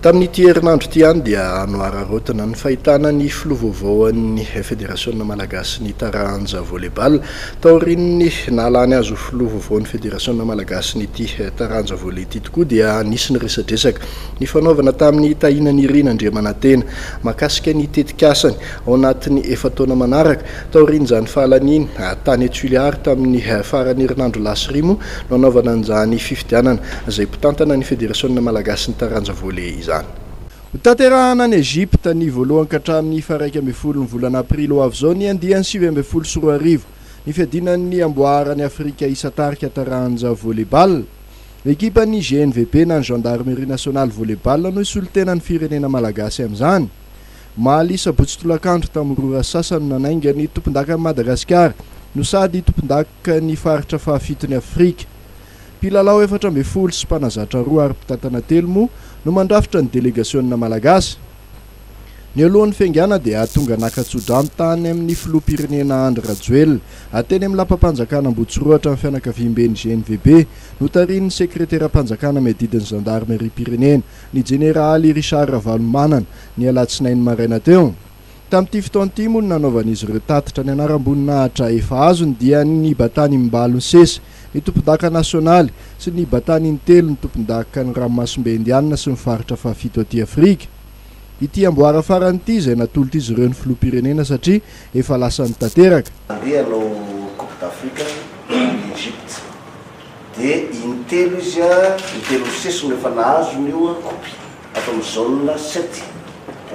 Tamin'ity herinandro ity ihany dia noararotina ny fahitana ny filoha-vaovaon'ny Federasion Malagasy ny taranja volleyball taorin'ny nalany azo filoha-vaovaon'ny Federasion Malagasy nyty taranja volley ity tokoa dia nisy ny resadresaka ny fanaovana tamin'ny tahinany Irina Andriamanantena makasika ny tetikasany ao anatin'ny efataona manaraka taorin'izany fahalaniny tany Tsuliary tamin'ny farany herinandro lasirimo no anaovana an'izany fifidianana izay mpitantana ny Federasion Malagasy ny taranja volley izany. Tanterahana ny Egypte ny voalohany ka hatramin'ny faraika ambin'ny folo ny volana aprily ho avy izao ny andiany 7 ny fiadinan'ny amboarany Afrika isatarika taranja volleyball. Ekipan'ny GNVB na ny Gendarmerie Nationale Volleyball no isolotena ny firenena malagasy amin'izany. Maly sabotsy tolakandro tamin'ny rora sasany nanainga ny tompon-daka Madagasikara no sady tompon-daka ny faritra fahafitony Afrika. Mpilalao 14 sy mpanazatra 2 ary mpitantana 3 moa no mandrafitra ny delegasionna malagasy. Ny alohan'ny fiangana dia tonga nakatsodrano tany amin'ny filoham-pirenena Andry Rajoelina ateny amin'ny lampam-panjakana Ambotsoroatra amin'ny fianakaviam-ben'ny GNVB notarin'ny sekretera-panjakana medidin'ny Gendarmerie Pirenena ny Jeneraly Richard Ravalomanana ny alatsinainy maraina teo. Tamin'ity fotoan'ity moa no nanaovan'izy ireo tatitra ny anaram-boninahitra efa azony dia ny batany Mbalony Sesa ny tompon-daka nasionaly sy ny batany telo ny tompon-daka ny Ranomasimbe Indiana sy ny faritra fahafito aty Afrika. Ity amboara farany ity izay natolotra izy ireo ny filoham-pirenena satria efa lasa nitanteraka. Andeha hanao Coupe d'Afrique ny Egypte. Dia intelo izy intelo sesy no efa nahazo nio coupe atao amin'ny zone 7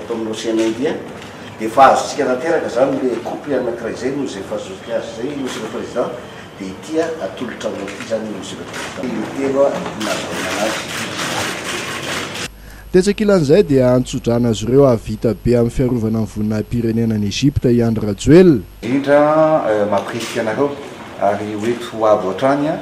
atao amin'ny Océan Indien. Dia efa azontsika nateraka zany le coupe anankiray zay no izay efa azontsika azy zay monsieur le président. Dia ity atolotra amin'ity zany monsieur le président. Intelo nazo. Tetsakilan'izay dia antsodrana azy ireo avita be amin'ny fiarovana amin'ny voninahim-pirenena ny Egypte i Andry Rajoelina. Indrindra mampirisika anareo ary hoeto ho avy hatrany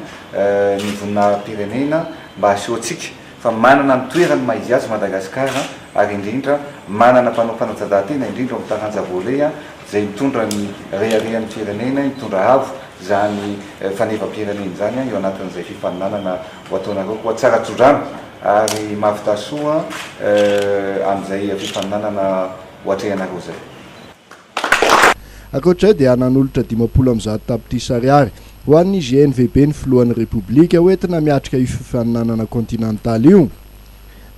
ny voninahim-pirenena mba asehoantsika fa manana ny toerany maizy azy Madagasikara ary indrindra manana mpanao fanatanjahantena indrindra amin'ny taranja volley izay mitondra ny reharehan'ny firenena mitondra avo zany faneva-pirenena zany eo anatin'izay fifaninanana ho ataonareo koa tsara tsodrano ary mafitasoa amin'izay fifaninanana hoatrehanareo zay. Ankoatray dia nanolotra 50 tapitrisa ariary ho an'ny GNVB ny filohan'ny Repoblika hoentina miatrika io fifaninanana kontinantaly io.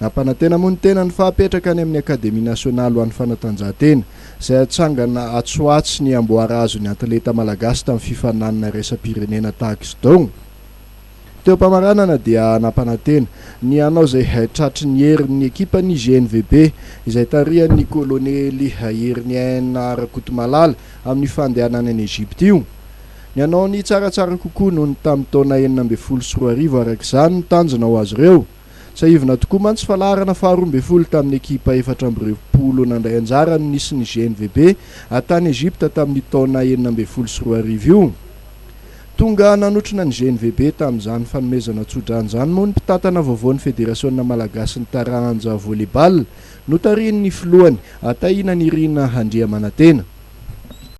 Nampanantena moa ny tena ny fahapetraka any amin'ny Akademia Nasionaly ho an'ny fanatanjahantena izay atsangana atsoatsy ny amboara azo ny atleta malagasy tamin'ny fifaninanana raisam-pirenena tahaka izao. Teo mpamaranana dia nampanantena ny anao izay tratry ny herin'ny ekipan'ny GNVB izay tarihan'ny kolonely Hernien Rakotomalala amin'ny fandehanany any Egypte io. Ny anao ny tsaratsara kokoa noho ny tamin'ny taona 19 araka izany ny tanjona ho azy ireo. Saivina tokoa mantsy falarana 12 tamin'ny ekipa 420 nandray anjara no nisy ny GNVB atany Egypte tamin'ny taona 19 io. Tonga nanotrona ny GNVB tamin'izany fanomezana tsodrano izany moa ny mpitantana vaovaon'ny Federasion Malagasy ny taranja volleyball notarin'ny filohany atahinany Irina Andriamanantena.